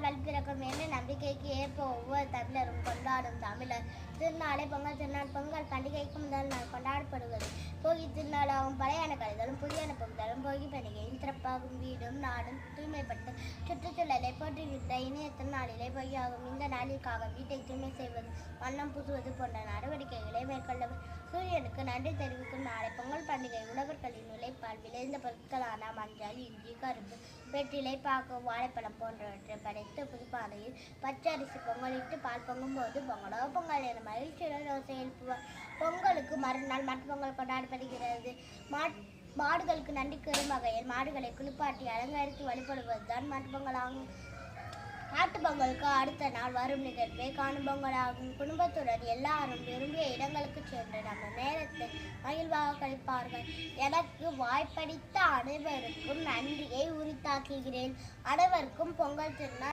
திருநாள்கள் பிறக்கும் என்ற நம்பிக்கைக்கு ஏற்ப ஒவ்வொரு தமிழரும் கொண்டாடும் தமிழர் திருநாளை பொங்கல் திருநாள். பொங்கல் பண்டிகைக்கு முதல் நாள் கொண்டாடப்படுவது போகி திருநாளாகும். பழையான கழிதலும் புதியான பொங்கலும் போகி பண்டிகையின் சிறப்பாகும். வீடும் நாடும் தூய்மைப்பட்டு சுற்றுச்சூழலை போற்றுகின்ற இணைய திருநாளிலே பொய்யாகும். இந்த நாளிற்காக வீட்டை தூய்மை செய்வது, வண்ணம் பூசுவது போன்ற நடவடிக்கைகளை மேற்கொள்ளவர். சூரியனுக்கு நன்றி தெரிவிக்கும் நாளை பொங்கல் பண்டிகை. உழவர்களின் உழைப்பால் விளைந்த பொருட்களான மஞ்சள், இஞ்சி, கரும்பு, வெற்றிலை, பாக்கு, வாழைப்பழம் போன்றவற்றை படைத்து புதுப்பானையில் பச்சரிசி பொங்கலிட்டு பால் பொங்கும் போது பொங்கலோ பொங்கல் என மகிழ்ச்சியுடன் யோசை எழுப்புவார். பொங்கலுக்கு மறுநாள் மட்பொங்கல் கொண்டாடப்படுகிறது. மாடுகளுக்கு நன்றி கூறும் வகையில் மாடுகளை குளிப்பாட்டி அலங்கரித்து வழிபடுவதுதான் மட்பொங்கலாகும். பொங்கலுக்கு அடுத்த நாள் வரும் நிகழ்வே காணும் பொங்கலாகும். குடும்பத்துடன் எல்லாரும் விரும்பிய இடங்களுக்கு சென்று நம்ம நேரத்தை மகிழ்வாக கழிப்பார்கள். எனக்கு வாய்ப்பளித்த அனைவருக்கும் நன்றியை உரித்தாக்குகிறேன். அனைவருக்கும் பொங்கல் திருநாள்